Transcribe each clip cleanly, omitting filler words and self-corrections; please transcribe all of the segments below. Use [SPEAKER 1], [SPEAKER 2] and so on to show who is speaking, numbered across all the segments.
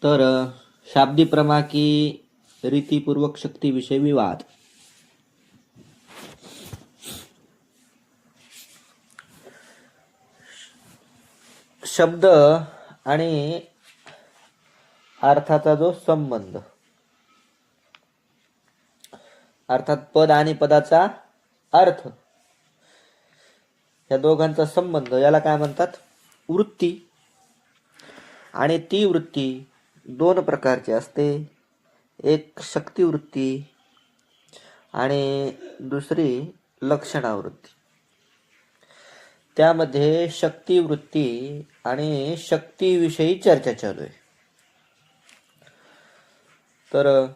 [SPEAKER 1] तर शाब्दी प्रमा की रीतिपूर्वक शक्ती विषय विवाद. शब्द आणि अर्थाचा जो संबंध, अर्थात पद आणि पदाचा अर्थ, या दोघांचा संबंध याला काय म्हणतात? वृत्ती. आणि ती वृत्ती दोन प्रकारची असते, एक शक्तिवृत्ती आणि दुसरी लक्षणावृत्ती. त्यामध्ये शक्तिवृत्ती आणि शक्तीविषयी चर्चा चालू आहे. तर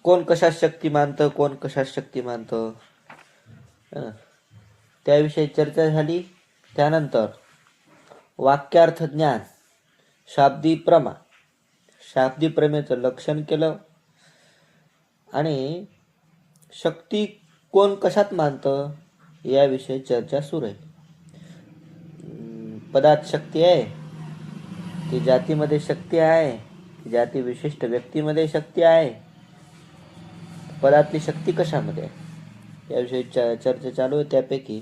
[SPEAKER 1] कोण कशात शक्ती मानतं, कोण कशात शक्ती मानतं, त्याविषयी चर्चा झाली. त्यानंतर वाक्यार्थ ज्ञान, शाब्दी प्रमा, शाब्दी प्रमेचं लक्षण केलं. आणि शक्ती कोण कशात मानतं याविषयी चर्चा सुरू आहे. पदात शक्ती आहे की जातीमध्ये शक्ती आहे, जाती विशिष्ट व्यक्तीमध्ये शक्ती आहे, पदातली शक्ती कशामध्ये आहे याविषयी चर्चा चालू आहे. त्यापैकी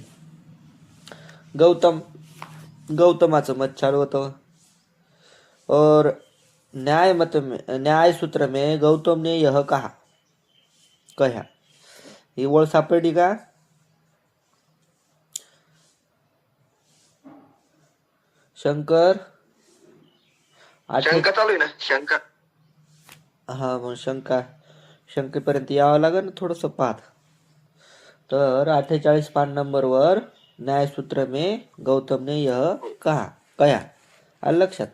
[SPEAKER 1] गौतमाचं मत चालू होतं. और न्याय सूत्र में गौतम ने यह कहा. ही ओळ सापडली का? शंका
[SPEAKER 2] चालू आहे ना, शंका.
[SPEAKER 1] हा, मग शंकेपर्यंत यावं लागेल ना थोडस पाहत. तर 48 पान नंबरवर न्यायसूत्र में गौतम ने यह कहा आलं लक्षात?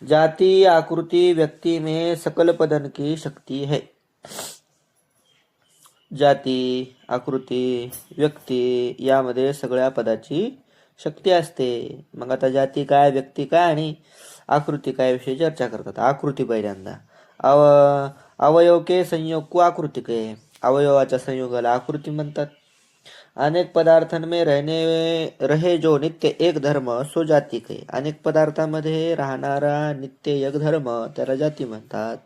[SPEAKER 1] जाति आकृति व्यक्ति में सकल पदन की शक्ती है. जाती, आकृती, व्यक्ती यामध्ये सगळ्या पदाची शक्ती असते. मग आता जाती काय, व्यक्ती काय आणि आकृती काय विषयी चर्चा करतात. आकृती पहिल्यांदा, अवयव के संयोग को आकृती के, अवयवाच्या संयोगाला आकृती म्हणतात. अनेक पदार्थां में रहे जो नित्य एक धर्म सो जाती के, अनेक पदार्थांमध्ये राहणारा नित्य एक धर्म त्याला जाती म्हणतात.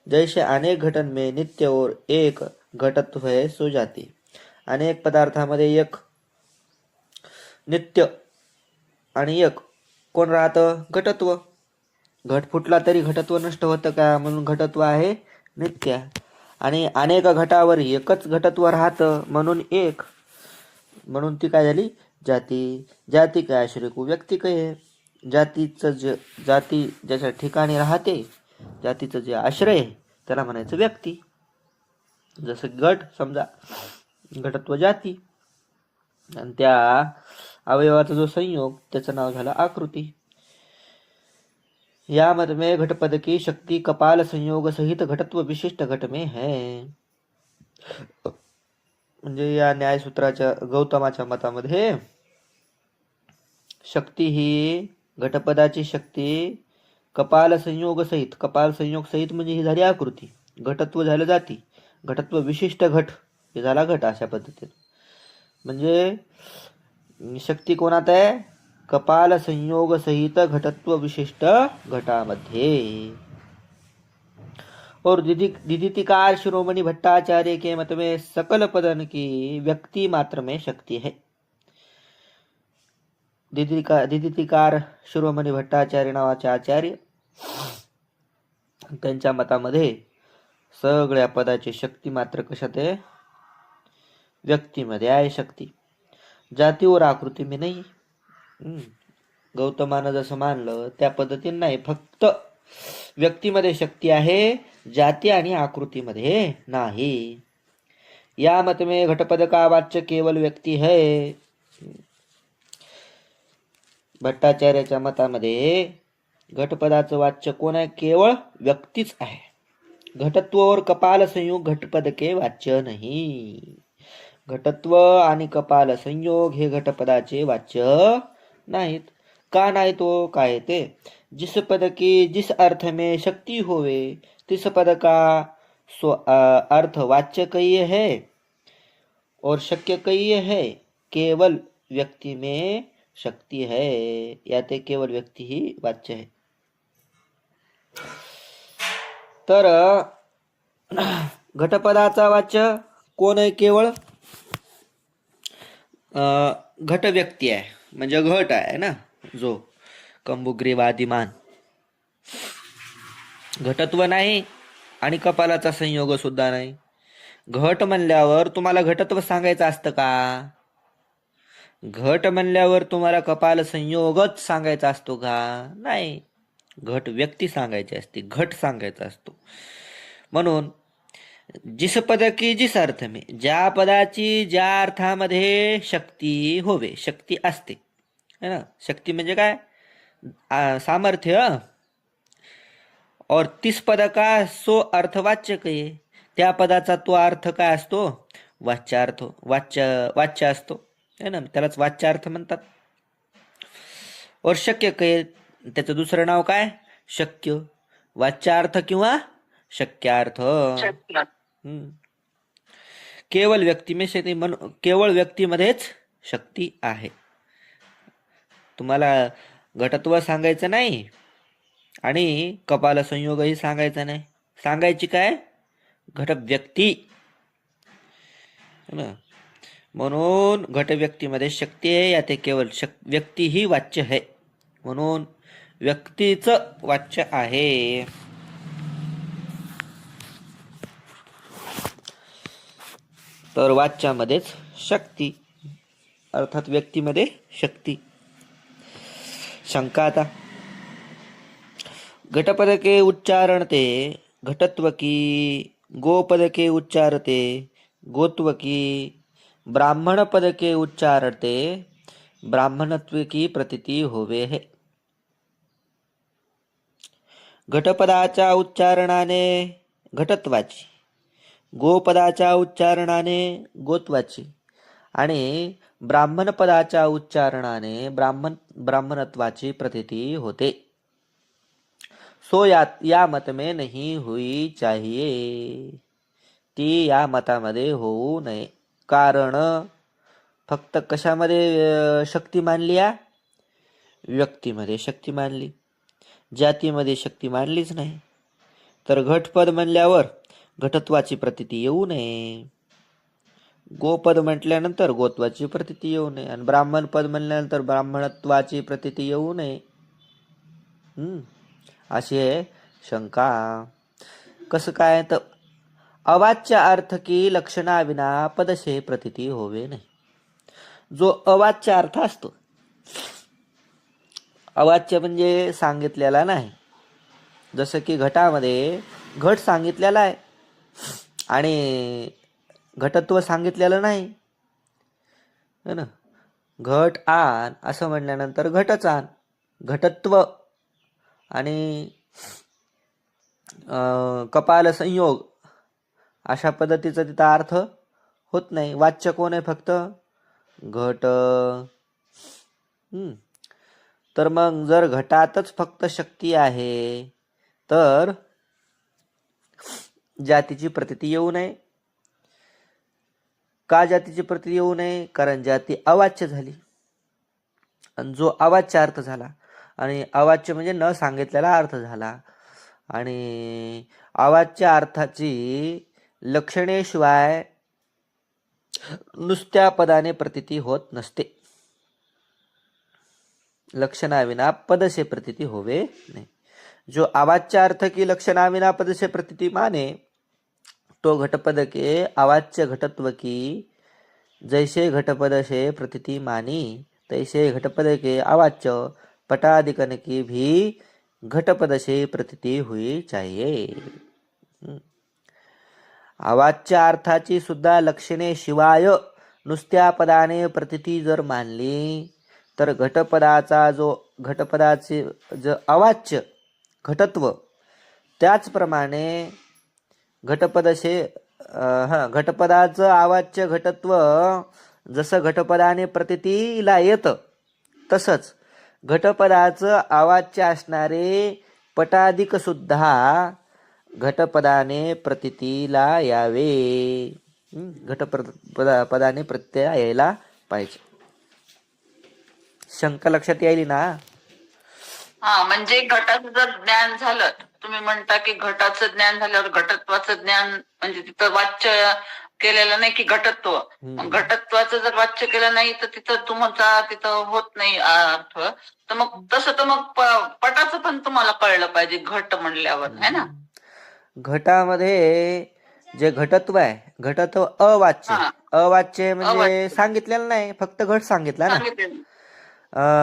[SPEAKER 1] जैसे अनेक घटन में नित्य और एक घटत्व है सो जाती, अनेक पदार्थांमध्ये एक नित्य आणि एक कोण राहतं? घटत्व. घट फुटला तरी घटत्व नष्ट होतं का? म्हणून घटत्व आहे नित्य. आणि अनेक घटावर एकच घटत्व राहतं म्हणून एक, म्हणून ती काय झाली? जाती. जाती काय आश्रय को व्यक्ती काय, जातीचं जाती ज्याच्या ठिकाणी राहते, जातीचं जे आश्रय त्याला म्हणायचं व्यक्ती. जसं गट, समजा घटत्व जाती, आणि त्या अवयवाचा जो संयोग त्याचं नाव झालं आकृती. या मत में घटपद की शक्ति कपाल संयोग सहित घटत्व विशिष्ट घट में है. म्हणजे या न्यायसूत्राच्या गौतमाच्या मतामध्ये शक्ती ही घटपदाची शक्ती कपाल संयोग सहित, कपाल संयोग सहित म्हणजे ही झाली आकृती, घटत्व झालं जाती, घटत्व विशिष्ट घट हे झाला घट. अशा पद्धतीने म्हणजे शक्ती कोणात आहे? कपाल संयोग सहित घटत्व विशिष्ट घटामध्ये. और दिदितिकार शिरोमणि भट्टाचार्य के मत में सकल पदन की व्यक्ति मात्र में शक्ति है. दिदितिकार शिरोमणि भट्टाचार्य नावाचे आचार्य, त्यांच्या मतामध्ये सगळ्या पदाची शक्ती मात्र कशात आहे? व्यक्तीमध्ये आहे शक्ती, जाती और आकृती में नाही. गौतमानं जसं मानलं त्या पद्धतीने नाही, फक्त व्यक्तीमध्ये शक्ती आहे, जाती आणि आकृतीमध्ये नाही. या मत में घटपद का वाच्य केवल व्यक्ती है. भट्टाचार्याच्या मतामध्ये घटपदाचं वाच्य कोण आहे? केवळ व्यक्तीच आहे. घटत्व और कपाल संयोग घटपद के वाच्य नाही. घटत्व आणि कपाल संयोग हे घटपदाचे वाच्य नाहीत. का नाही? तो काय ते, जिस पद की जिस अर्थ में शक्ति होवे तिस पद का अर्थ वाच्य कही है और शक्य कही है. केवल व्यक्ति में शक्ति है, या ते केवल व्यक्ति ही वाच्य है. तर घटपदाचा वाच्य कोण आहे? केवळ घट व्यक्ती आहे, म्हणजे घट आहे ना, जो कंबुग्रीवादिमान घटत्व नाही आणि कपालाचा संयोग सुद्धा नाही. घट म्हणल्यावर तुम्हाला घटत्व सांगायचं असतं का? घट म्हणल्यावर तुम्हाला कपाल संयोगच सांगायचा असतो का? नाही, घट व्यक्ती सांगायची असते, घट सांगायचा असतो. म्हणून जिस पद की जिस अर्थ में, ज्या पदाची ज्या अर्थामध्ये शक्ती होवे, शक्ती असते है ना. शक्ती म्हणजे काय? सामर्थ्य. और तिस पद का सो अर्थवाच्य के, त्या पदाचा तो अर्थ काय असतो? वाच्यार्थ, वाच्य असतो है ना, त्यालाच वाच्यार्थ म्हणतात. और शक्य के, त्याचं दुसरं नाव काय? शक्य. वाच्यार्थ किंवा शक्यार्थ. केवळ व्यक्ती में शक्ती, केवळ व्यक्तीमध्येच शक्ती आहे. तुम्हाला घटत्व सांगायचं नाही आणि कपाल संयोगही सांगायचा नाही. सांगायची काय? घट व्यक्ती. म्हणून घट व्यक्तीमध्ये शक्ती आहे, या ते केवळ व्यक्ती ही वाच्य आहे, म्हणून व्यक्तीच वाच्य आहे. तर वाच्यामध्येच शक्ती, अर्थात व्यक्तीमध्ये शक्ती. शंका आता. घटपद के उच्चारण ते घटत्व की, गोपद के उच्चारते गोत्व की, ब्राह्मण पद के उच्चारते ब्राह्मणत्व की प्रतीती होवे है. घटपदाच्या उच्चारणाने घटत्वाची, गोपदाच्या उच्चारणाने गोत्वाची आणि ब्राह्मण पदाच्या उच्चारणाने ब्राह्मणत्वाची प्रतीती होते. सो या मत में नहीं हुई चाहिए, ती या मतामध्ये होऊ नये. कारण फक्त कशामध्ये शक्ती मानली? व्यक्तीमध्ये शक्ती मानली, जातीमध्ये शक्ती मानलीच नाही. तर घटपद म्हणल्यावर घटत्वाची प्रतीती येऊ नये, गोपद म्हटल्यानंतर गोत्वाची प्रतीती येऊ नये, आणि ब्राह्मण पद म्हणल्यानंतर ब्राह्मणत्वाची प्रतीती येऊ नये. अशी आहे शंका. कसं काय? तर अवाच्य अर्थ की लक्षणाविना पदशे प्रतीती होवे नाही. जो अवाच्य अर्थ असतो, अवाच्य म्हणजे सांगितलेला नाही. जसं की घटामध्ये घट सांगितलेला आहे आणि घटत्व सांगितलेलं नाही है ना. घट आण असं म्हणल्यानंतर घटच आण, घटत्व आणि कपाल संयोग अशा पद्धतीचा तिथं अर्थ होत नाही. वाच्य कोण आहे? फक्त घट. तर मग जर घटातच फक्त शक्ती आहे तर जातीची प्रतीती येऊ नये. का जातीची प्रतीती येऊ नये? कारण जाती अवाच्य झाली, आणि जो अवाच्य अर्थ झाला, आणि अवाच्य म्हणजे न सांगितलेला अर्थ झाला, आणि अवाच्य अर्थाची लक्षणेशिवाय नुसत्या पदाने प्रतीती होत नसते. लक्षणाविना पदसे प्रतीती होवे नाही. जो अवाच्य अर्थ की लक्षणाविना पदसे प्रतीती माने, तो घटपद के अवाच्य घटत्व की जैसे घटपद से प्रतीति मानी, तैसे घटपद के अवाच्य पटादिकन की भी घटपद से प्रतीति हुई चाहिए. अवाच्य अर्थाची सुद्धा लक्षणे शिवाय नुसत्या पदाने प्रतीती जर मानली तर घटपदाचा जो घटपदाचे जो अवाच्य घटत्व, त्याचप्रमाणे घटपदशे घटपदाचं अवाच्य घटत्व जसं घटपदाने प्रतीतीला येतं, तसंच घटपदाचं अवाच्य असणारे पटादिक सुद्धा घटपदाने प्रतीतीला यावे. घटपदाने प्रत्यय यायला पाहिजे. शंका लक्षात यायली ना?
[SPEAKER 2] म्हणजे घटाचं जर ज्ञान झालं तुम्ही म्हणता की घटाचं ज्ञान झाल्यावर घटत्वाचं ज्ञान म्हणजे तिथं वाच्य केलेलं नाही की घटत्व. मग घटत्वाचं जर वाच्य केलं नाही तर तिथं तुमचा तिथं होत नाही अर्थ. तर मग तसं तर मग पटाचं पण तुम्हाला कळलं पाहिजे घट म्हणल्यावर, है ना?
[SPEAKER 1] घटामध्ये जे घटत्व आहे, घटत्व अवाच्य.
[SPEAKER 2] हा,
[SPEAKER 1] अवाच्य म्हणजे
[SPEAKER 2] अवाच्य
[SPEAKER 1] सांगितलेलं नाही, फक्त घट सांगितला ना.
[SPEAKER 2] सांगितलं.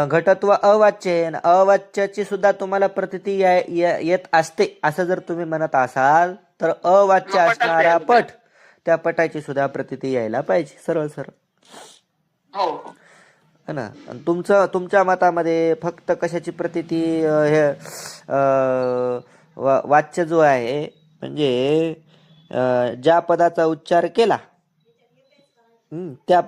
[SPEAKER 1] घटत्व अवाच्य आहे आणि अवाच्याची सुद्धा तुम्हाला प्रतीती येत असते असं जर तुम्ही म्हणत असाल तर अवाच्य
[SPEAKER 2] मग पटाचं
[SPEAKER 1] असणारा
[SPEAKER 2] यायला
[SPEAKER 1] पट,
[SPEAKER 2] पाहिजे.
[SPEAKER 1] त्या पटाची सुद्धा प्रतीती यायला पाहिजे, सरळ सरळ,
[SPEAKER 2] हो हो.
[SPEAKER 1] है ना. आणि तुमच्या मतामध्ये फक्त कशाची प्रतीती हे वाच्य जो आहे म्हणजे ज्या पदाचा उच्चार केला त्या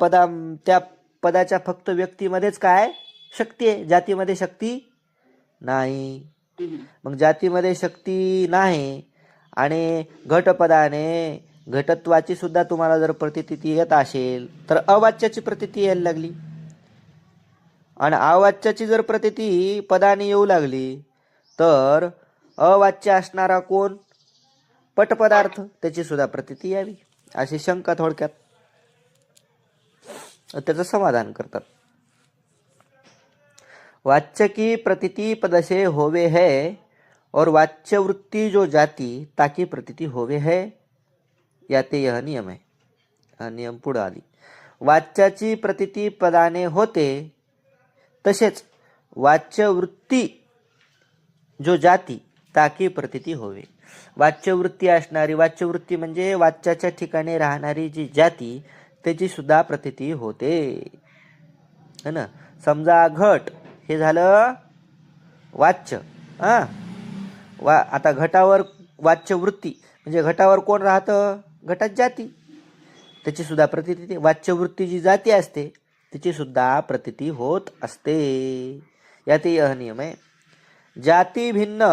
[SPEAKER 1] पदाच्या फक्त व्यक्तीमध्येच काय शक्ती आहे, जातीमध्ये शक्ती नाही. मग जातीमध्ये शक्ती नाही आणि घटपदाने घटत्वाची सुद्धा तुम्हाला जर प्रतीती येत असेल तर अवाच्याची प्रतीती यायला लागली आणि अवाच्याची जर प्रतीती पदाने येऊ लागली तर अवाच्य असणारा कोण, पटपदार्थ, त्याची सुद्धा प्रतीती यावी, अशी शंका थोडक्यात त्याचं समाधान करतात. वाच्य की प्रतीति पद से होवे है और वाच्य वृत्ति जो जाती ताकी प्रतीति होवे है, याते यह नियम है. हा नियम पुढे आली. वाच्याची प्रतीति पदाने होते तसेच वाच्य वृत्ती जो जाती ताकी प्रतीति होवे. वाच्यवृत्ती असणारी, वाच्यवृत्ती म्हणजे वाच्याच्या ठिकाणी राहणारी जी जाती त्याची सुद्धा प्रतीती होते, है ना. समजा घट हे झालं वाच्य. आता घटावर वाच्यवृत्ती म्हणजे घटावर कोण राहतं, घटात जाती, त्याची सुद्धा प्रतीती, वाच्यवृत्ती जी जाती असते त्याची सुद्धा प्रतीती होत असते. यात यह नियम है. जाति भिन्न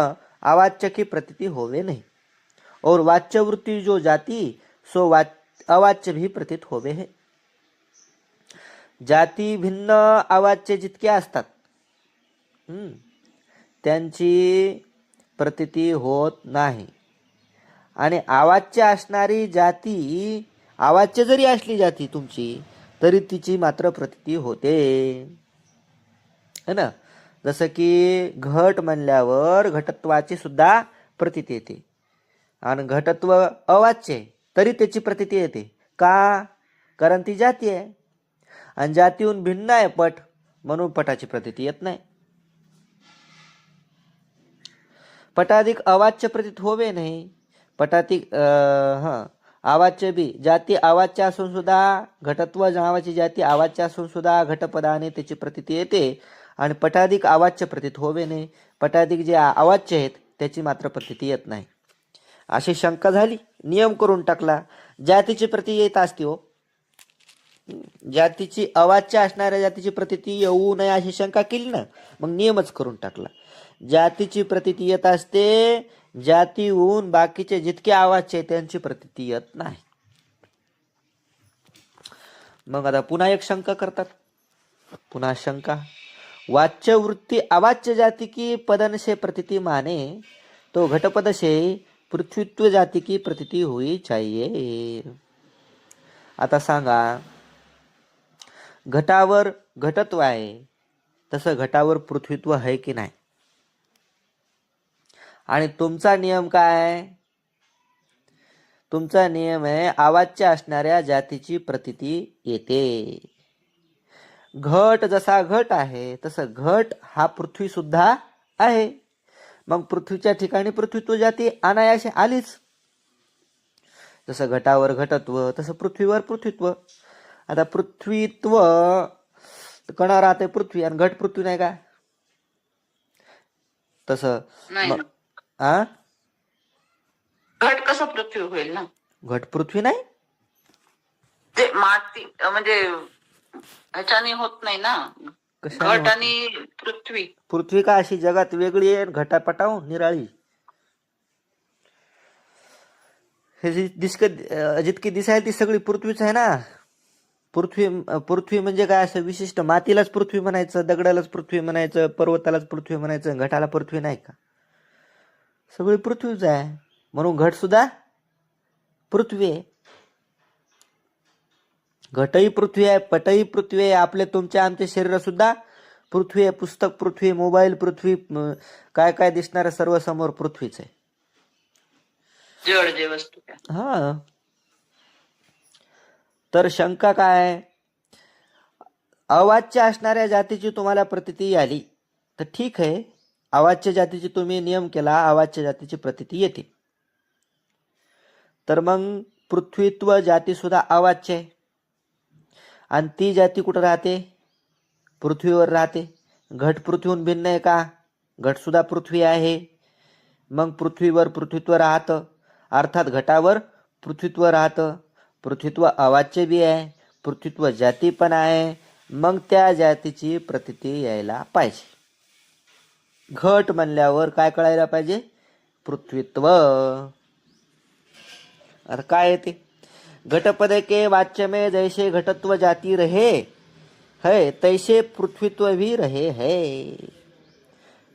[SPEAKER 1] अवाच्य की प्रतीति होवे नहीं और वाच्य वृत्ति जो जाति सो अवाच्य भी प्रतीत होवे है. जाती भिन्न अवाच्य जितके असतात त्यांची प्रतीती होत नाही आणि अवाच्य असणारी जाती, अवाच्य जरी असली जाती तुमची तरी तिची मात्र प्रतीती होते, है ना. जसं की घट म्हणल्यावर घटत्वाची सुद्धा प्रतीती येते आणि घटत्व अवाच्य आहे तरी त्याची प्रतीती येते का, कारण ती जाती आहे आणि जातीहून भिन्न आहे पट, म्हणून पटाची प्रतीती येत नाही. पटाधिक अवाच्य प्रतीत होवे नाही. पटाधिक अवाच्य बी जाती अवाच्य असून सुद्धा घटत्व नावाची जाती अवाच्य असून सुद्धा घटपदाने त्याची प्रतीती येते आणि पटाधिक अवाच्य प्रतीत होवे नाही. पटाधिक जे अवाच्य आहेत त्याची मात्र प्रतीती येत नाही. अशी शंका झाली, नियम करून टाकला. जातीची प्रती येत असते हो, जातीची अवाच्य असणाऱ्या जातीची प्रतीती येऊ नये अशी शंका केली ना, मग नियमच करून टाकला. जातीची प्रतीती येत असते, जातीहून बाकीचे जितके अवाच्य आहे त्यांची प्रतीती येत नाही. मग आता पुन्हा एक शंका करतात, पुन्हा शंका. वाच्य वृत्ति अवाच्य जाति की पदन से प्रतीति माने तो घटपद से पृथ्वीत्व जाति की प्रतीति हुई चाहिए. आता सांगा, घटावर घटत्व आहे तसं घटावर पृथ्वीत्व आहे की नाही, आणि तुमचा नियम काय, तुमचा नियम आहे अवाच्य असणाऱ्या जातीची प्रतीती येते. घट जसा घट आहे तसं घट हा पृथ्वी सुद्धा आहे, मग पृथ्वीच्या ठिकाणी पृथ्वीत्व जाती अनायासे आलीच. जसं घटावर घटत्व तसं पृथ्वीवर पृथ्वीत्व. आता पृथ्वीत्व कणा राहते पृथ्वी आणि घट पृथ्वी नाही का, तसं
[SPEAKER 2] घट कसं पृथ्वी होईल ना,
[SPEAKER 1] घट पृथ्वी नाही,
[SPEAKER 2] ते माती म्हणजे ह्याच्याने होत नाही ना, घट आणि पृथ्वी.
[SPEAKER 1] पृथ्वी का अशी जगात वेगळी आहे, घटापटाहून निराळी. हे जितकी दिसायला ती सगळी पृथ्वीच आहे ना. पृथ्वी म्हणजे काय, असं विशिष्ट मातीलाच पृथ्वी म्हणायचं, दगडालाच पृथ्वी म्हणायचं, पर्वतालाच पृथ्वी म्हणायचं, घटाला पृथ्वी नाही का. सगळी पृथ्वीच आहे, म्हणून घट सुद्धा पृथ्वी आहे. घटही पृथ्वी आहे, पटही पृथ्वी आहे, आपले तुमचे आमचे शरीर सुद्धा पृथ्वी आहे. पुस्तक पृथ्वी, मोबाईल पृथ्वी, काय काय दिसणारं सर्व समोर पृथ्वीच आहे.
[SPEAKER 2] जड जे वस्तू काय.
[SPEAKER 1] हा. तर शंका काय, अवाच्य असणाऱ्या जातीची तुम्हाला प्रतीती आली तर ठीक आहे, अवाच्य जातीची तुम्ही नियम केला, अवाच्य जातीची प्रतीती येते. तर मग पृथ्वीत्व जाती सुद्धा अवाच्य आहे, आणि ती जाती कुठं राहते, पृथ्वीवर राहते. घट पृथ्वीहून भिन्न आहे का, घट सुद्धा पृथ्वी आहे. मग पृथ्वीवर पृथ्वीत्व राहतं, अर्थात घटावर पृथ्वीत्व राहतं. पृथ्वीत्व अवाच्य बी आहे, पृथ्वीत्व जाती पण आहे. मग त्या जातीची प्रतीती यायला पाहिजे. घट म्हणल्यावर काय कळायला पाहिजे, पृथ्वीत्व. आता काय येते, घटपद के वाच्य में जैसे घटत्व जाती रहे है तैसे पृथ्वीत्व भी रहे है.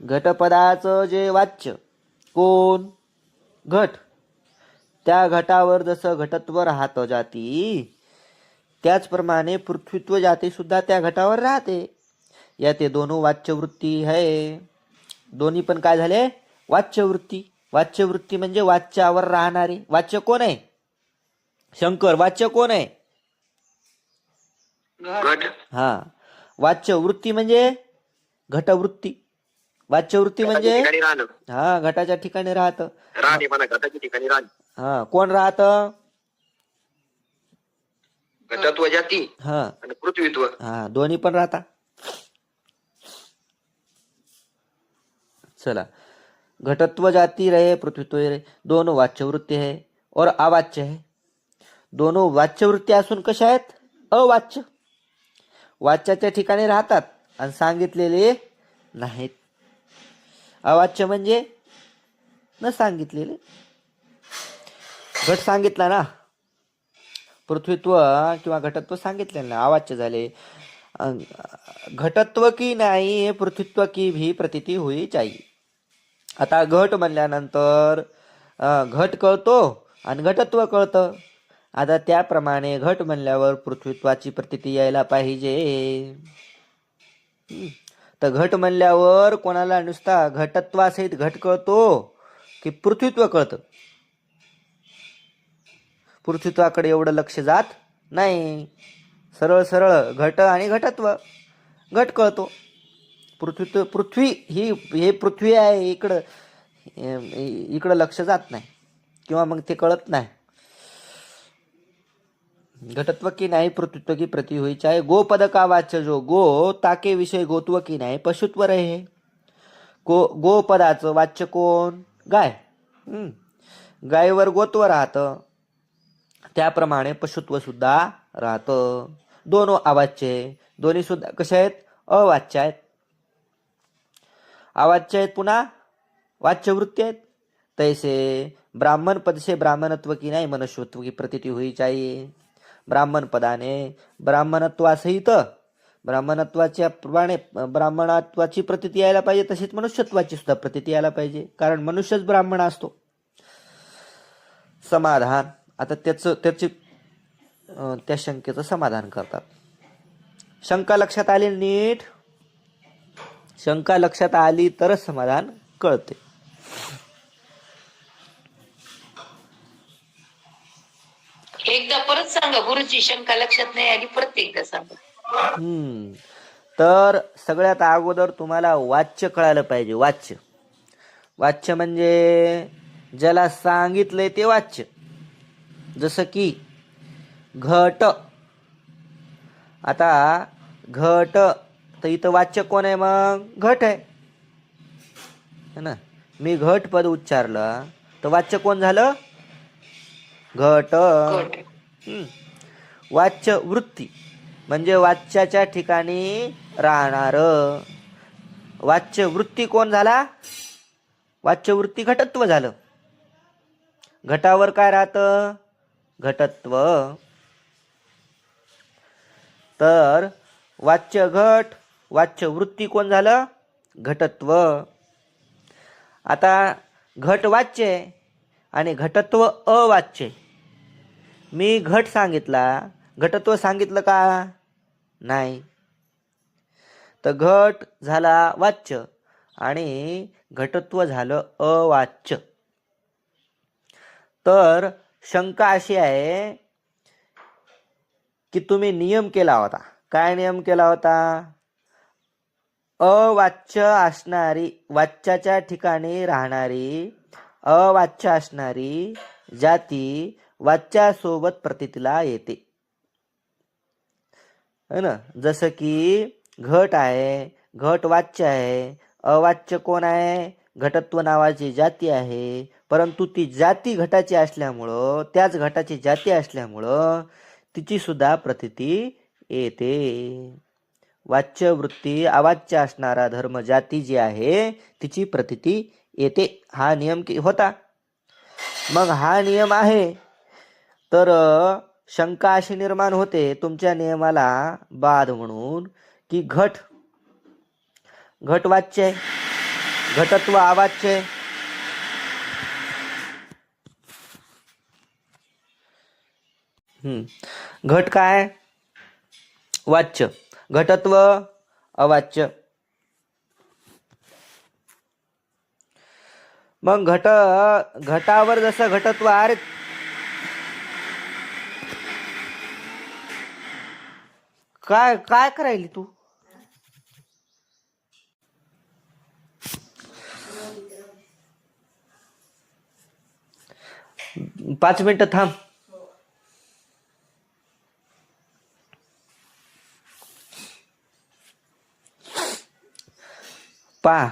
[SPEAKER 1] घटपदाचं जे वाच्य कोण, घट, त्या घटावर जसं घटत्व राहतं जाती, त्याचप्रमाणे पृथ्वीत्व जाती सुद्धा त्या घटावर राहते. या ते दोनों वाच्यवृत्ती आहे. दोन्ही पण काय झाले, वाच्यवृत्ती. वाच्यवृत्ती म्हणजे वाच्यावर राहणारे. वाच्य कोण आहे, शंकर. वाच्य कोण आहे,
[SPEAKER 2] घट.
[SPEAKER 1] हा. वाच्यवृत्ती म्हणजे घटवृत्ती. वाच्यवृत्ती म्हणजे हा, घटाच्या ठिकाणी राहतं.
[SPEAKER 3] घटाच्या ठिकाणी राहणे.
[SPEAKER 1] हा, कोण राहतं,
[SPEAKER 3] घटत्व जाती
[SPEAKER 1] हा
[SPEAKER 3] आणि पृथ्वीत्व.
[SPEAKER 1] हा, दोन्ही पण राहता. चला, घटत्व जाती रहे, पृथ्वीत्व रहे, दोनों वाच्यवृत्ती है और अवाच्य है. दोनों वाच्यवृत्ती असून कशा आहेत, अवाच्य. वाच्याच्या ठिकाणी राहतात आणि सांगितलेले नाहीत. अवाच्य म्हणजे न सांगितलेले. घट सांगितला ना, पृथ्वीत्व किंवा घटत्व सांगितले ना, अवाच्य झाले. घटत्व की नाही पृथ्वीत्व की भी प्रतीती हुई चाहिए. आता घट म्हणल्यानंतर घट कळतो आणि घटत्व कळतं. आता त्याप्रमाणे घट म्हणल्यावर पृथ्वीत्वाची प्रतीती यायला पाहिजे. तर घट म्हणल्यावर कोणाला नुसता घटत्वासहित घट कळतो की पृथ्वीत्व कळतं. पृथ्वीत्वाकडे एवढं लक्ष जात नाही. सरळ सरळ घट आणि घटत्व. घट कळतो, पृथ्वीत्व, पृथ्वी ही हे पृथ्वी आहे, इकडं लक्ष जात नाही किंवा मग ते कळत नाही. घटत्व की नाही पृथ्वीत्व की प्रती हुई चाहे. गोपद का वाच्य जो गो ताके विषय गोत्व की नाही पशुत्व रहे. गोपदाचं वाच्य कोण, गाय. गायीवर गोत्व राहतं, त्याप्रमाणे पशुत्व सुद्धा राहतं. दोनों अवाच्य, दोन्ही सुद्धा कशा आहेत, अवाच्य आहेत. अवाच्य आहेत पुन्हा वाच्यवृत्ती आहेत. तैसे ब्राह्मण पद से ब्राह्मणत्व की नाही मनुष्यत्व की प्रतीती हुई चाहिए. ब्राह्मण पदाने ब्राह्मणत्वासहित ब्राह्मणत्वाच्या प्रमाणे ब्राह्मणत्वाची प्रतीती यायला पाहिजे, तसेच मनुष्यत्वाची सुद्धा प्रतीती यायला पाहिजे, कारण मनुष्यच ब्राह्मण असतो. समाधान. आता त्याची त्या शंकेचं समाधान करतात. शंका लक्षात आली नीट, शंका लक्षात आली तरच समाधान कळते.
[SPEAKER 2] एकदा परत सांगा गुरुजी, शंका लक्षात नाही आली, परत एकदा सांगा.
[SPEAKER 1] तर सगळ्यात अगोदर तुम्हाला वाच्य कळायला पाहिजे. वाच्य, वाच्य म्हणजे ज्याला सांगितलंय ते वाच्य. जसं की घट. आता घट, तर इथं वाच्य कोण आहे, मग घट आहे ना. मी घट पद उच्चारलं तर वाच्य कोण झालं, घट. वाच्य वृत्ती म्हणजे वाच्याच्या ठिकाणी राहणार. वाच्य वृत्ती कोण झाला, वाच्य वृत्ती घटत्व झालं. घटावर काय राहतं, घटत्व. तर वाच्य घट, वाच्य वृत्ती कोण झालं, घटत्व. आता घट वाच्य आहे आणि घटत्व अवाच्य आहे. मी घट सांगितला, घटत्व सांगितलं का? नाही. तर घट झाला वाच्य आणि घटत्व झालं अवाच्य. तर शंका अशी आहे की तुम्ही नियम केला होता. काय नियम केला होता? अवाच्य असणारी, वाच्याच्या ठिकाणी राहणारी अवाच्य असणारी जाती वाच्यासोबत प्रतीतीला येते, है ना. जसं की घट आहे, घट वाच्य आहे, अवाच्य कोण आहे? घटत्व नावाची जाती आहे. परंतु ती जाती घटाची असल्यामुळं, त्याच घटाची जाती असल्यामुळं तिची सुद्धा प्रतीती येते. वाच्य वृत्ती अवाच्य असणारा धर्म जाती जी आहे तिची प्रतीती येते. हा नियम होता. मग हा नियम आहे तर शंका अशी निर्माण होते तुमच्या नियमाला बाद म्हणून की घट वाच्य आहे, घटत्व अवाच्य आहे. घट काय? वाच्य, घटत्व अवाच्य. मग घटावर जसं घटत्व आहे, काय काय करायली तू? 5 मिनिटं थांब. पहा,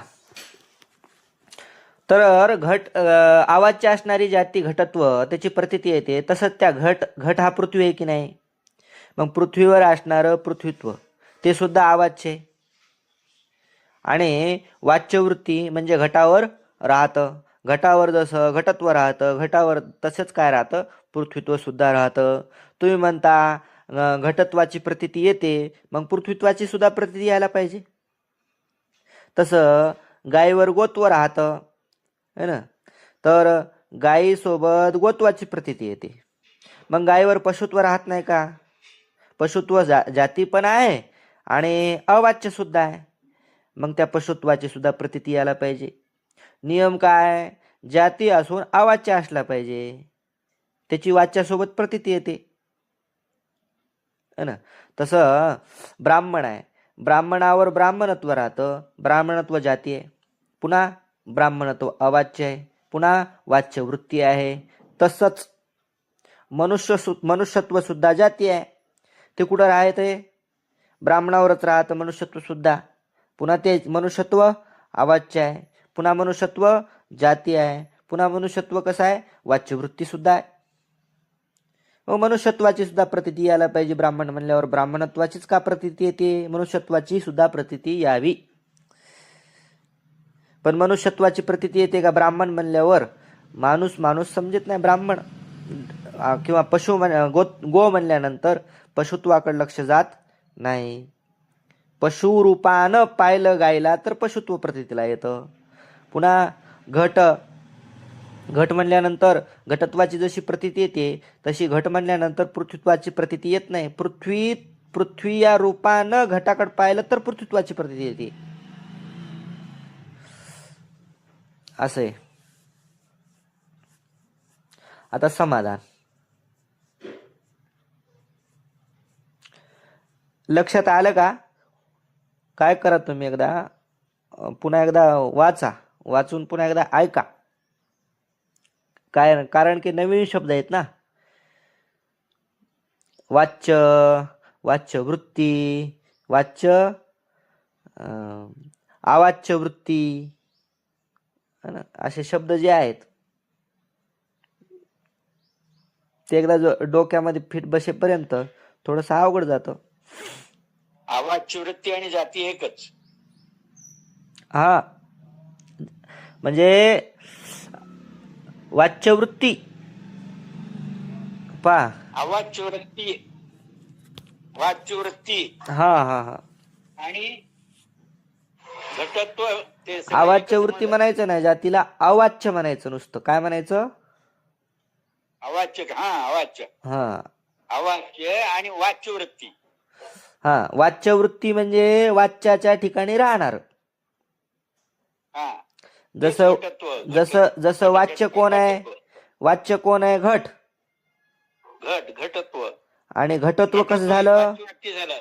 [SPEAKER 1] तर घट आवाच्य असणारी जाती घटत्व त्याची प्रतीती येते. तसंच त्या घट हा पृथ्वी आहे की नाही. मग पृथ्वीवर असणारं पृथ्वीत्व ते सुद्धा आवाच्य आहे. आणि वाच्यवृत्ती म्हणजे घटावर राहतं. घटावर जसं घटत्व राहतं, घटावर तसंच काय राहतं? पृथ्वीत्व सुद्धा राहतं. तुम्ही म्हणता घटत्वाची प्रतीती येते, मग पृथ्वीत्वाची सुद्धा प्रतीती यायला पाहिजे. तसं गायीवर गोत्व राहतं, है ना. तर गायीसोबत गोत्वाची प्रतीती येते. मग गायीवर पशुत्व राहत नाही का? पशुत्व जाती पण आहे आणि अवाच्य सुद्धा आहे. मग त्या पशुत्वाची सुद्धा प्रतीती यायला पाहिजे. नियम काय? जाती असून अवाच्य असला पाहिजे, त्याची वाच्यासोबत प्रतीती येते, है ना. तसं ब्राह्मण आहे, ब्राह्मणावर ब्राह्मणत्व राहतं, ब्राह्मणत्व जाती आहे. पुन्हा ब्राह्मणत्व अवाच्य आहे, पुन्हा वाच्य वृत्ती आहे. तसंच मनुष्यत्व सुद्धा जाती आहे. ते कुठं राहते? ब्राह्मणावरच राहतं मनुष्यत्व सुद्धा. पुन्हा ते मनुष्यत्व अवाच्य आहे, पुन्हा मनुष्यत्व जाती आहे, पुन्हा मनुष्यत्व कसं आहे? वाच्यवृत्ती सुद्धा आहे. मग मनुष्यत्वाची सुद्धा प्रतीती यायला पाहिजे. ब्राह्मण म्हणल्यावर ब्राह्मणत्वाचीच का प्रतीती येते? मनुष्यत्वाची सुद्धा प्रतीती यावी. पण मनुष्यत्वाची प्रतीती येते का ब्राह्मण म्हणल्यावर? माणूस समजत नाही ब्राह्मण किंवा पशु गो म्हणल्यानंतर पशुत्वाकडे लक्ष जात नाही. पशुरूपानं पाहिलं गायला तर पशुत्व प्रतीतीला येतं. पुन्हा घट म्हणल्यानंतर घटत्वाची जशी प्रतीती येते तशी घट म्हणल्यानंतर पृथ्वीत्वाची प्रतीती येत नाही. पृथ्वी या रूपानं घटाकडे पाहिलं तर पृथ्वीत्वाची प्रतीती येते, असं आहे. आता समाधान लक्षात आलं का? काय करा तुम्ही पुन्हा एकदा वाचून पुन्हा एकदा ऐका. काय? कारण की नवीन शब्द आहेत ना. वाच्य वृत्ती, वाच्य अवाच्य वृत्ती, असे शब्द जे आहेत ते एकदा डोक्यामध्ये फिट बसेपर्यंत थोडंसं अवघड जातं.
[SPEAKER 3] अवाच्य वृत्ती आणि जाती एकच.
[SPEAKER 1] हा, म्हणजे वाच्यवृत्ती पहा,
[SPEAKER 3] अवाच्य वृत्ती, वाच्य वृत्ती
[SPEAKER 1] हा
[SPEAKER 3] आणि घटत्व ते सगळं
[SPEAKER 1] अवाच्य
[SPEAKER 3] एकच
[SPEAKER 1] वृत्ती
[SPEAKER 3] समजलं.
[SPEAKER 1] म्हणायचं नाही, जातीला अवाच्य म्हणायचं नुसतं. काय म्हणायचं?
[SPEAKER 3] अवाच्य हा अवाच्य
[SPEAKER 1] हा
[SPEAKER 3] अवाच्य आणि वाच्य वृत्ती.
[SPEAKER 1] हा वाच्य वृत्ती म्हणजे वाच्याच्या ठिकाणी राहणार.
[SPEAKER 3] हा तेच
[SPEAKER 1] जसं
[SPEAKER 3] घटत्व
[SPEAKER 1] जसं जसं वाच्य कोण आहे?
[SPEAKER 3] वाचत्व.
[SPEAKER 1] वाच्य कोण आहे? घट.
[SPEAKER 3] घटत्व
[SPEAKER 1] आणि घटत्व कसं
[SPEAKER 3] घटत्व हे
[SPEAKER 1] झालं?
[SPEAKER 3] वाच्य वृत्ती झालं.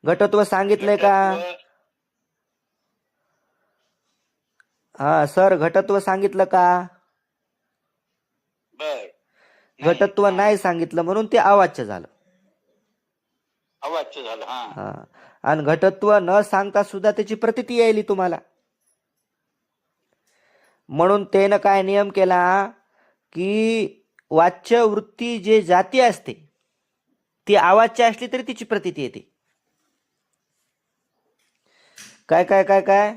[SPEAKER 1] घटत्व सांगितलंय का?
[SPEAKER 3] घटत्व
[SPEAKER 1] हा सर, घटत्व सांगितलं का?
[SPEAKER 3] बर नाही
[SPEAKER 1] घटत्व नाही सांगितलं म्हणून ते अवाच्य झालं.
[SPEAKER 3] अवाच्य झालं. हा
[SPEAKER 1] हा आणि घटत्व न सांगता सुद्धा त्याची प्रतीती यायली तुम्हाला. म्हणून त्यानं काय नियम केला की वाच्य वृत्ती जे जाती असते ती अवाच्य असली तरी तिची प्रतीती येते. काय काय काय काय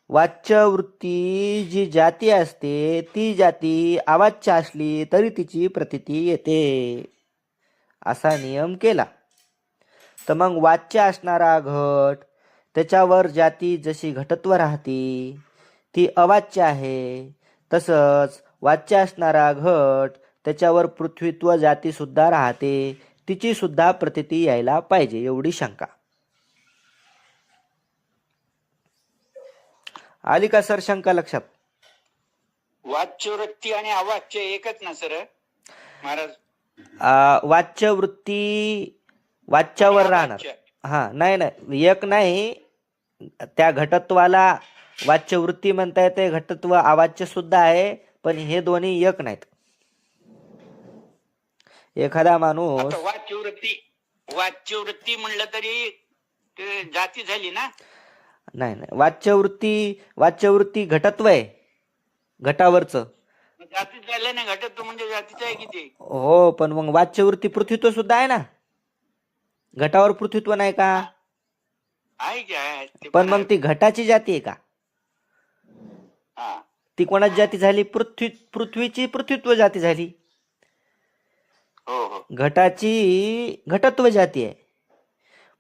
[SPEAKER 1] वाच्य वृत्ती जी जाती असते ती जाती अवाच्य असली तरी तिची प्रतीती येते, असा नियम केला. तर मग वाच्य असणारा घट त्याच्यावर जाती जशी घटत्व राहती ती अवाच्य आहे, तसंच वाच्य असणारा घट त्याच्यावर पृथ्वीत्व जाती सुद्धा राहते, तिची सुद्धा प्रतीती यायला पाहिजे, एवढी शंका. आली का सर शंका लक्षात?
[SPEAKER 3] वाच्य वृत्ती आणि अवाच्य एकच ना सर महाराज?
[SPEAKER 1] वाच्य वृत्ती वाच्यावर
[SPEAKER 3] आणि
[SPEAKER 1] राहणार.
[SPEAKER 3] अवाच्य.
[SPEAKER 1] हा नाही नाही, एक नाही. त्या घटत्वाला वाच्य वृत्ती म्हणता येते, घटत्व अवाच्य सुद्धा आहे, पण हे दोन्ही एक नाहीत. एखादा माणूस
[SPEAKER 3] आता वाच्य वृत्ती म्हणलं तरी ते जाती झाली ना?
[SPEAKER 1] नाही नाही, वाच्य वृत्ती घटत्व आहे, घटावरच.
[SPEAKER 3] जातीच झालं ना, घटत्व म्हणजे जातीच आहे किती.
[SPEAKER 1] हो, पण मग वाच्य वृत्ती पृथ्वीत्व सुद्धा आहे ना. घटावर पृथ्वीत्व नाही का?
[SPEAKER 3] आहे की आहे ते
[SPEAKER 1] पण मग
[SPEAKER 3] आहे.
[SPEAKER 1] ती घटाची जाती आहे का?
[SPEAKER 3] हा
[SPEAKER 1] ती कोणाची जाती झाली? पृथ्वीची पृथ्वीत्व जाती झाली.
[SPEAKER 3] हो हो
[SPEAKER 1] घटाची घटत्व जाती आहे.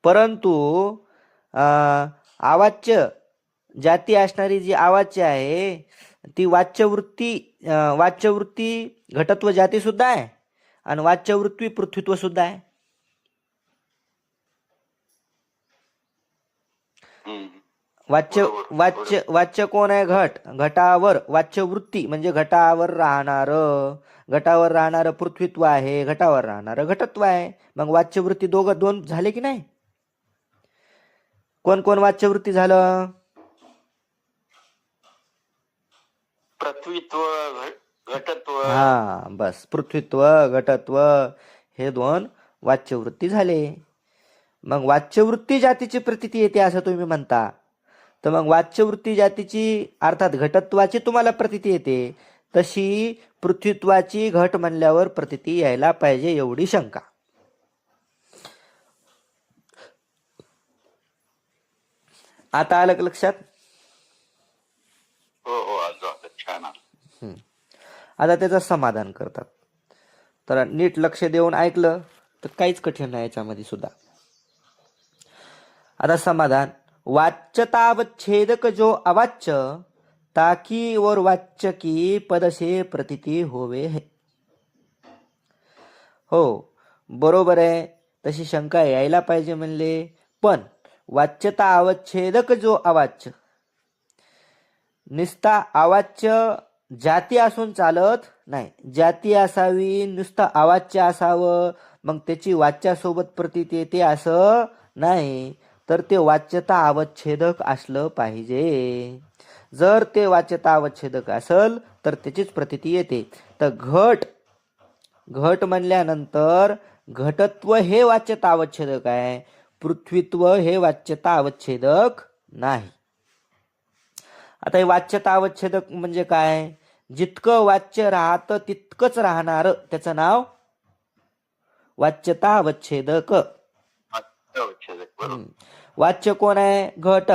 [SPEAKER 1] परंतु अवाच्य जाती असणारी जी अवाच्य आहे ती वाच्यवृत्ती घटत्व जाती सुद्धा आहे आणि वाच्यवृत्ती पृथ्वीत्व सुद्धा आहे.
[SPEAKER 3] हम्म.
[SPEAKER 1] वाच्य
[SPEAKER 3] बरोबर,
[SPEAKER 1] वाच्य वाच्य कोण आहे? घटावर वाच्यवृत्ती म्हणजे घटावर राहणारं पृथ्वीत्व आहे, घटावर राहणारं घटत्व आहे. मग वाच्यवृत्ती दोन झाले की नाही? कोण कोण वाच्यवृत्ती झालं?
[SPEAKER 3] पृथ्वीत्व घटत्व.
[SPEAKER 1] हा बस, पृथ्वीत्व घटत्व हे दोन वाच्यवृत्ती झाले. मग वाच्यवृत्ती जातीची प्रतीती येते असं तुम्ही म्हणता, तर मग वाच्यवृत्ती जातीची अर्थात घटत्वाची तुम्हाला प्रतीती येते, तशी पृथ्वीत्वाची घट म्हणल्यावर प्रतीती यायला पाहिजे, एवढी शंका. आता आलं का लक्षात?
[SPEAKER 3] हो हो आलं छान आलं.
[SPEAKER 1] आता त्याचं समाधान करतात. तर नीट लक्ष देऊन ऐकलं तर काहीच कठीण नाही याच्यामध्ये सुद्धा. आता समाधान. वाच्यतावच्छेदक जो अवाच्य ताकी और वाच्य की पद से प्रतीती होवे है. हो बरोबर आहे, तशी शंका यायला पाहिजे म्हणले. पण वाच्यता अवच्छेदक जो अवाच्य, निस्ता अवाच्य जाती असून चालत नाही. जाती असावी, नुसतं अवाच्य असावं, मग त्याची वाच्यासोबत प्रतीती येते असं नाही, तर ते वाच्यता अवच्छेदक असलं पाहिजे. जर ते वाच्यता अवच्छेदक असल तर त्याचीच प्रतीती येते. तर घट म्हणल्यानंतर घटत्व हे वाच्यता अवच्छेदक आहे, पृथ्वीत्व हे वाच्यता अवच्छेदक नाही. आता हे वाच्यता अवच्छेदक म्हणजे काय? जितकं वाच्य राहतं तितकंच राहणार, त्याचं नाव वाच्यता अवच्छेदक. वाच्य कोण आहे? घट.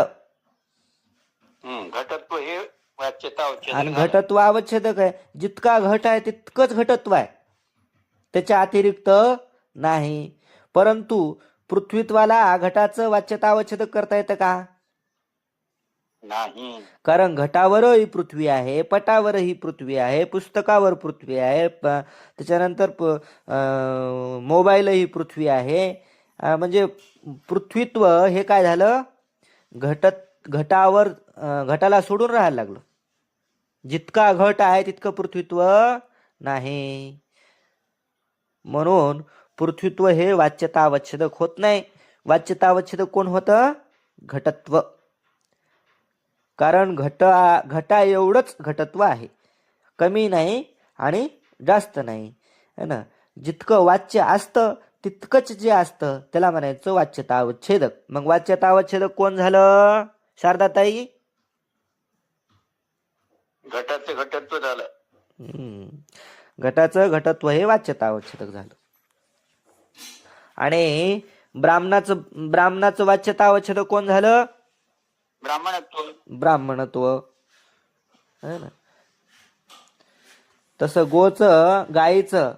[SPEAKER 3] घटत्व हे वाच्यता
[SPEAKER 1] आणि घटत्व अवच्छेदक आहे. जितका घट आहे तितकंच घटत्व आहे, त्याच्या अतिरिक्त नाही. परंतु पृथ्वीत्वाला घटाचं वाच्यता अवच्छेदक करता येतं का?
[SPEAKER 3] नाही.
[SPEAKER 1] कारण घटावरही पृथ्वी आहे, पटावरही पृथ्वी आहे, पुस्तकावर पृथ्वी आहे, त्याच्यानंतर मोबाईलही पृथ्वी आहे. म्हणजे पृथ्वीत्व हे काय झालं, घटावर घटाला सोडून राहायला लागलं. जितका घट आहे तितकं पृथ्वीत्व नाही. म्हणून पृथ्वीत्व हे वाच्यतावच्छेदक होत नाही. वाच्यतावच्छेदक कोण होतं? घटत्व. कारण घटा एवढंच घटत्व आहे, कमी नाही आणि जास्त नाही, है ना. जितकं वाच्य असतं तितकंच जे असतं त्याला म्हणायचं वाच्यतावच्छेदक. मग वाच्यतावच्छेदक कोण झालं शारदाताई?
[SPEAKER 3] घटाचं घटत्व झालं.
[SPEAKER 1] घटाचं घटत्व हे वाच्यतावच्छेदक झालं. आणि ब्राह्मणाचं वाच्यतावच्छेदक कोण झालं? ब्राह्मणत्व, है ना. तसं गायीचं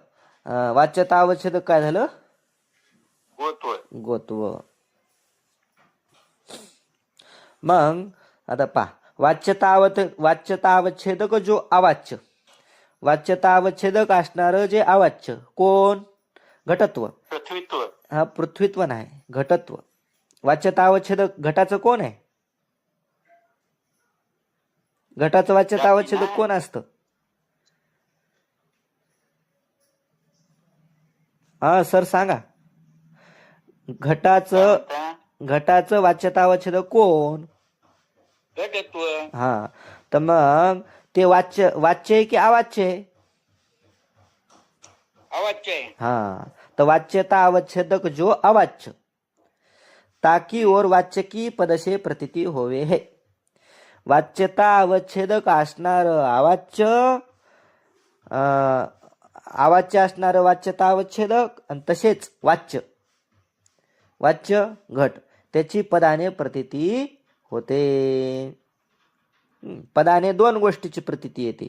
[SPEAKER 1] वाच्यतावच्छेदक काय झालं? गोत्व. मग आता पहा, वाच्यतावच्छेदक जो अवाच्य, वाच्यतावच्छेदक असणार जे अवाच्य कोण? घटत्व. हा, पृथ्वीत्व नाही, घटत्व. वाच्यतावच्छेदक घटाचं कोण आहे? घटाचं वाच्यतावच्छेदक कोण असतं? हा सर सांगा. घटाचं वाच्यतावच्छेदक कोण?
[SPEAKER 3] घटत्व.
[SPEAKER 1] हा, तर मग ते वाच्य आहे की अवाच्य आहे?
[SPEAKER 3] अवाच्य आहे.
[SPEAKER 1] हा, तर वाच्यता अवच्छेदक जो अवाच्य, ताकी और वाच्य की पदशे प्रतीती होवे है. वाच्यता अवच्छेदक असणार अवाच्य, अवाच्य असणार वाच्यता अवच्छेदक, आणि तसेच वाच्य घट, त्याची पदाने प्रतीती होते. पदाने दोन गोष्टीची प्रतीती येते,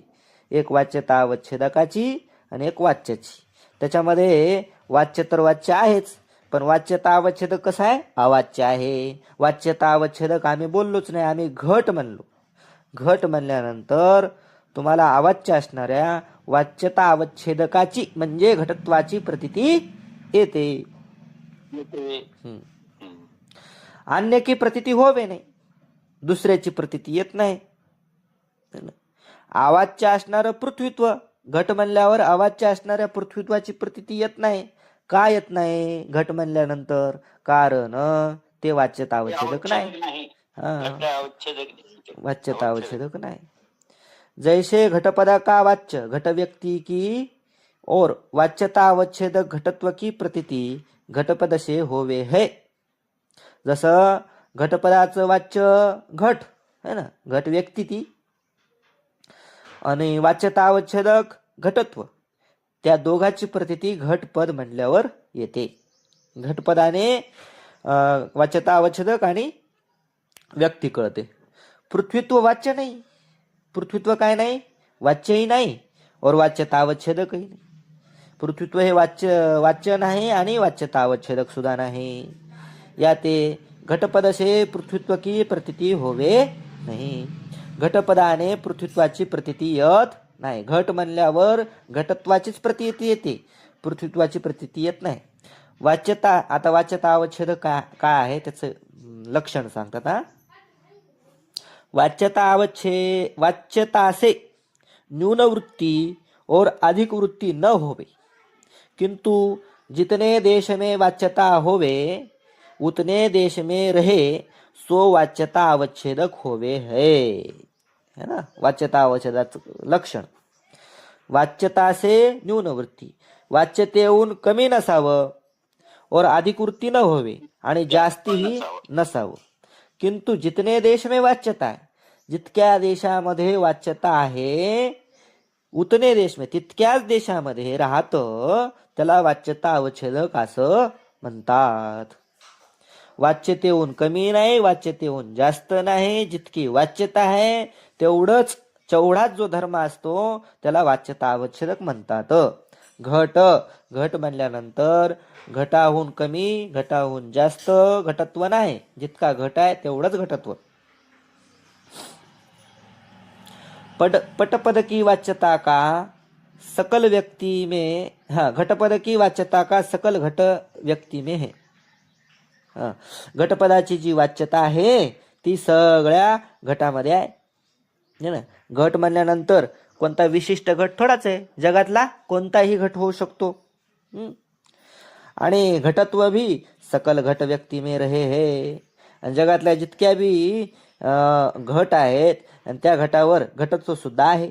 [SPEAKER 1] एक वाच्यता अवच्छेदकाची आणि एक वाच्याची. त्याच्यामध्ये वाच्य तर वाच्य आहेच, पण वाच्यता अवच्छेदक कसं आहे? अवाच्य आहे. वाच्यता अवच्छेदक आम्ही बोललोच नाही, आम्ही घट म्हणलो. घट म्हणल्यानंतर तुम्हाला अवाच्य असणाऱ्या वाच्यता अवच्छेदकाची म्हणजे घटत्वाची प्रतीती येते. अन्य की प्रतीती होवे नाही, दुसऱ्याची प्रतीती येत नाही. अवाच्य असणारं पृथ्वीत्व, घट म्हणल्यावर अवाच्य असणाऱ्या पृथ्वीत्वाची प्रतीती येत नाही. का येत नाही घट म्हणल्यानंतर? कारण ते वाच्यता अवच्छेदक नाही. वाच्यता अवच्छेदक नाही. जैसे घटपदा का वाच्य घट व्यक्ति की और वाच्यता अवच्छेदक घटत्व की प्रतीती घटपद से होवे है. जसं घटपदाचं वाच्य घट है ना, घट व्यक्ती ती, आणि वाच्यता अवच्छेदक घटत्व, त्या दोघांची प्रतीती घटपद म्हणल्यावर येते. घटपदाने वाच्यता अवच्छेदक आणि व्यक्ती कळते. पृथ्वीत्व वाच्य नाही, पृथ्वीत्व काय नाही? वाच्यही नाही और वाच्यता अवच्छेदकही नाही. पृथ्वीत्व हे वाच्य नाही आणि वाच्यता अवच्छेदक सुद्धा नाही. या ते घटपद से पृथ्वीत्व की प्रतीती होवे नाही. घटपदाने पृथ्वीत्वाची प्रतीती येत नाही. घट म्हणल्यावर घटत्वाचीच प्रतीती येते, पृथ्वीत्वाची प्रतीती येत नाही. आता वाच्यता अवच्छेदक काय आहे त्याचं लक्षण सांगतात. वाच्यता से न्यून वृत्ति और अधिक वृत्ति न होवे, किंतु जितने देश में वाच्यता होवे उतने देश में रहे सो वाच्यता अवच्छेदक होवे है ना. वाच्यता अवच्छेदाचं लक्षण, वाच्यता से न्यून वृत्ती, वाच्यतेहून कमी नसावं, और अधिक वृत्ती न होवे आणि जास्तीही नसावं. किंतु जितने देश में वाच्यता आहे, जितक्या देशामध्ये वाच्यता आहे, उतने देश में तितक्याच देशामध्ये राहतं त्याला वाच्यता अवच्छेदक असं म्हणतात. वाच्यतेहून कमी नाही, वाच्यतेहून जास्त नाही, जितकी वाच्यता आहे तेवढाच जो धर्म असतो त्याला वाच्यता अवच्छेदक म्हणतात. घट म्हणल्यानंतर घटाहून कमी, घटाहून जास्त घटत्व नाही, जितका घट आहे तेवढंच घटत्व. पटपद की वाच्यता का सकल व्यक्ति में, हाँ, घटपद की वाच्यता का सकल घट व्यक्ती में है. घटपदाची जी वाच्यता आहे ती सगळ्या घटामध्ये आहे. है ना. घट म्हणल्यानंतर कोणता विशिष्ट घट थोडाच आहे, जगातला कोणताही घट होऊ शकतो. आणि घटत्व भी सकल घट व्यक्ती में रहे है. आणि जगातल्या जितक्या बी घट आहेत आणि त्या घटावर घटत्व सुद्धा आहे.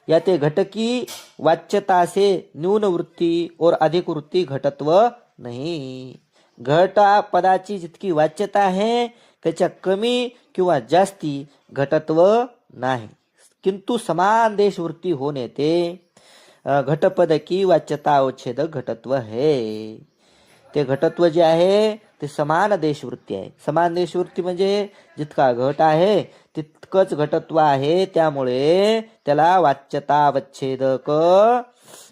[SPEAKER 1] या ते घटकी वाच्यता से न्यून वृत्ती और अधिक वृत्ती घटत्व नाही. घटा पदाची जितकी वाच्यता आहे त्याच्या कमी किंवा जास्ती घटत्व नाही. किंतु समान देशवृत्ती होने ते घटपद की वाच्यता अवच्छेदक घटत्व है. ते घटत्व जे आहे ते समान देशवृत्ती आहे. समान देशवृत्ती म्हणजे जितका घट आहे तितकंच घटत्व आहे, त्यामुळे त्याला वाच्यता अवच्छेदक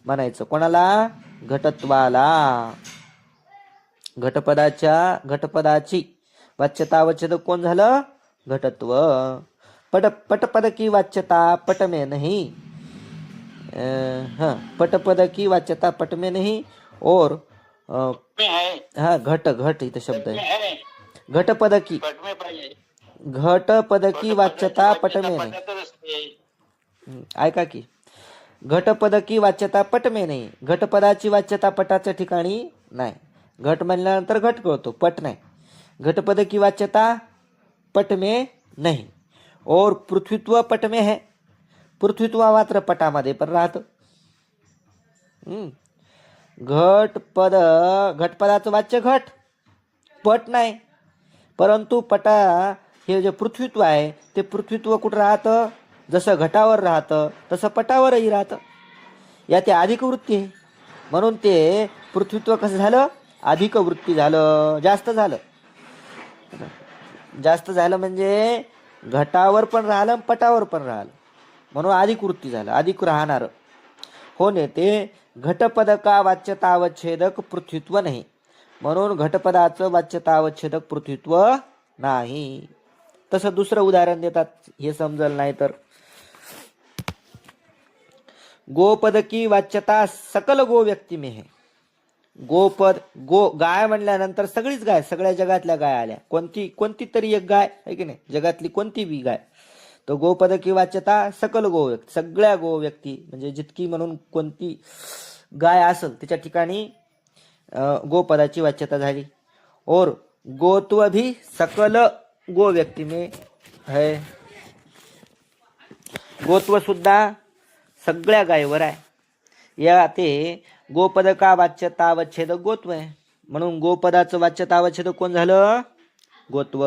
[SPEAKER 1] म्हणायचं. कोणाला? घटत्वाला. घटपदाची वाच्यता अवच्छेदक कोण झालं? घटत्व. पटपद की वाच्यता पट में नहीं, पटपद की वाच्यता पट में नहीं और घट इथे शब्द आहे. घटपद की वाच्यता पट में नाही. ऐका की, घटपद की वाच्यता पट में नाही. घटपदाची वाच्यता पटाच्या ठिकाणी नाही. घट म्हणल्यानंतर घट कळतो, पट नाही. घटपद की वाच्यता पट में नहीं और पृथ्वीत्व पट में है. पृथ्वीत्व मात्र पटामध्ये पण राहतं. घटपदाचं वाच्य घट, पट नाही. परंतु पटा हे जे पृथ्वीत्व आहे ते पृथ्वीत्व कुठं राहतं? जसं घटावर राहतं तसं पटावरही राहतं. या ते अधिक वृत्ती आहे, म्हणून ते पृथ्वीत्व कसं झालं? अधिक वृत्ती झालं, जास्त झालं. जास्त झालं म्हणजे घटावर पण राहिलं पटावर पण राहिलं, म्हणून अधिक वृत्ती झालं, अधिक राहणार होणे ते घटपद का वाच्यता अवच्छेदक पृथ्वीत्व नाही. म्हणून घटपदाचं वाच्यता अवच्छेदक पृथ्वीत्व नाही. तसं दुसरं उदाहरण देतात, हे समजलं नाही तर. गोपद की वाच्यता सकल गो व्यक्ती में है. गोपद, गाय म्हणल्यानंतर सगळीच गाय, सगळ्या जगातल्या गाय आल्या. कोणती तरी एक गाय आहे की नाही, जगातली कोणती बी गाय. तो गोपद की वाच्यता सकल गो व्यक्ती, सगळ्या गो व्यक्ती म्हणजे जितकी म्हणून कोणती गाय असेल त्याच्या ठिकाणी गोपदाची वाच्यता झाली. और गोत्व भी सकल गो व्यक्ती में है. गोत्व सुद्धा सगळ्या गायीवर आहे. या ते गोपद का वाच्यता अवच्छेदक गोत्व आहे, म्हणून गोपदाचं वाच्यता अवच्छेदक कोण झालं? गोत्व.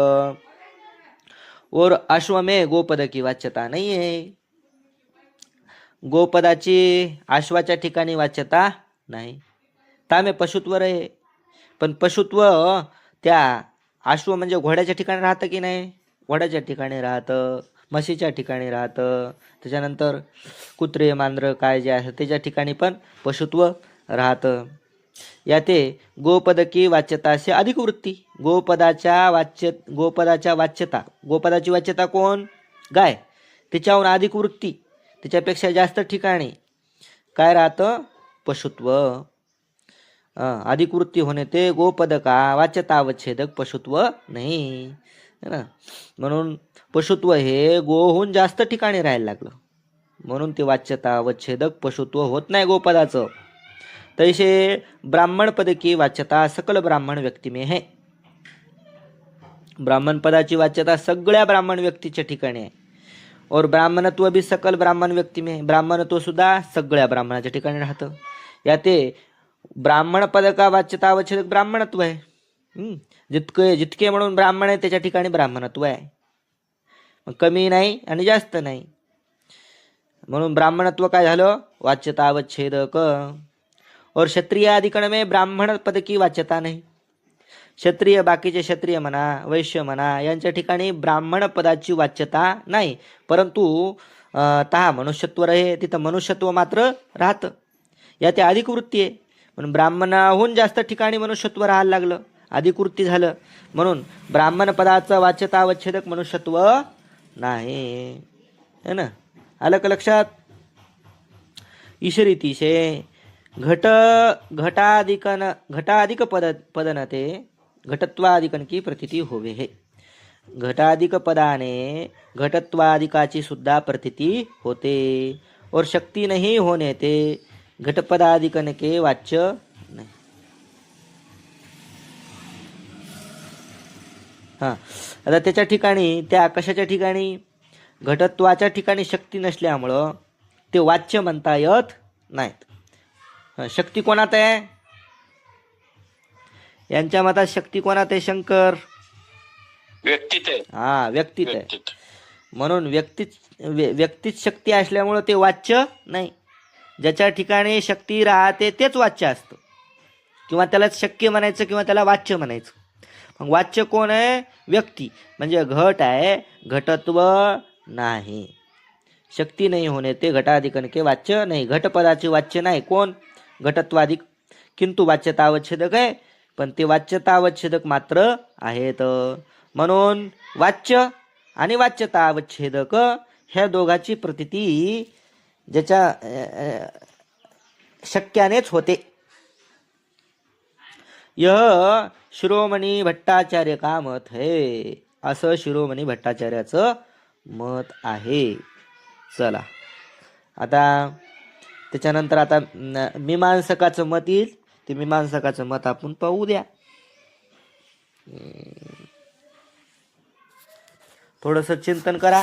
[SPEAKER 1] और अश्व में गोपद की वाच्यता नाही आहे. गोपदाची अश्वाच्या ठिकाणी वाच्यता नाही. तामे पशुत्वर आहे, पण पशुत्व त्या अश्व म्हणजे घोड्याच्या ठिकाणी राहतं की नाही? घोड्याच्या ठिकाणी राहतं, म्हशीच्या ठिकाणी राहतं. त्याच्यानंतर कुत्रे मांजरं काय जे आहे त्याच्या ठिकाणी पण पशुत्व राहतं. या ते गोपद की वाच्यता से अधिक वृत्ती. गोपदाची वाच्यता कोण? गाय. त्याच्याहून अधिक वृत्ती, त्याच्यापेक्षा जास्त ठिकाणी काय राहतं? पशुत्व. अधिक वृत्ती होणे ते गोपद का वाच्यता अवच्छेदक पशुत्व नाही, है ना. म्हणून पशुत्व हे गोहून जास्त ठिकाणी राहायला लागलं, म्हणून ते वाच्यता अवच्छेदक पशुत्व होत नाही गोपदाचं. तैसे ब्राह्मण पद की वाच्यता सकल ब्राह्मण व्यक्ती में है. ब्राह्मण पदाची वाच्यता सगळ्या ब्राह्मण व्यक्तीच्या ठिकाणी आहे. और ब्राह्मणत्व भी सकल ब्राह्मण व्यक्ती में, ब्राह्मणत्व सुद्धा सगळ्या ब्राह्मणाच्या ठिकाणी राहतं. या ते ब्राह्मण पद का वाच्यता अवच्छेदक ब्राह्मणत्व आहे. जितके म्हणून ब्राह्मण आहे त्याच्या ठिकाणी ब्राह्मणत्व आहे, कमी नाही आणि जास्त नाही. म्हणून ब्राह्मणत्व काय झालं? वाच्यता अवच्छेदक. और क्षत्रिय अधिकरण में ब्राह्मण पद की वाच्यता नाही. क्षत्रिय, बाकीचे क्षत्रिय म्हणा, वैश्य म्हणा, यांच्या ठिकाणी ब्राह्मण पदाची वाच्यता नाही. परंतु तहा मनुष्यत्व आहे, तिथं मनुष्यत्व मात्र राहतं. या ते अधिक वृत्ती आहे, म्हणून ब्राह्मणाहून जास्त ठिकाणी मनुष्यत्व राहायला लागलं, अधिक वृत्ती झालं. म्हणून ब्राह्मण पदाचं वाच्यता अवच्छेदक मनुष्यत्व नाही, है ना. आलं का लक्षात? ईशरीतिशे घटाधिक पदनते घटत्वाधिकन की प्रतीती होवे हे. घटाधिक पदाने घटत्वाधिकाची सुद्धा प्रतीती होते और शक्ती नहीं होने ते घटपदाधिकन के वाच्य नाही. हा, आता त्याच्या ठिकाणी, त्या कशाच्या ठिकाणी, घटत्वाच्या ठिकाणी शक्ती नसल्यामुळं ते वाच्य म्हणता येत नाहीत. शक्ती कोणात आहे? यांच्या मतात शक्ती कोणात आहे शंकर?
[SPEAKER 3] व्यक्तीत आहे.
[SPEAKER 1] हा, व्यक्तीत आहे.
[SPEAKER 3] व्यक्तीत.
[SPEAKER 1] म्हणून व्यक्तीत शक्ती असल्यामुळं ते वाच्य नाही. ज्याच्या ठिकाणी शक्ती राहते तेच वाच्य असतं, किंवा त्याला शक्य म्हणायचं किंवा त्याला वाच्य म्हणायचं. मग वाच्य कोण आहे? व्यक्ती. म्हणजे घट आहे, घटत्व नाही. शक्ती नाही होणे ते घटाधिकन के वाच्य नाही. घटपदाचे वाच्य नाही. कोण? घटत्वाधिक. किंतु वाच्यतावच्छेदक आहे, पण ते वाच्यतावच्छेदक मात्र आहेत. म्हणून वाच्य आणि वाच्यतावच्छेदक ह्या दोघाची प्रतीती ज्याच्या शक्यानेच होते. यह शिरोमणी भट्टाचार्य का मत है, असं शिरोमणी भट्टाचार्याचं मत आहे. चला, आता त्याच्यानंतर आता मीमांसकाचं मत येईल. ते मीमांसकाचं मत आपण पाहू द्या. थोडंसं चिंतन करा.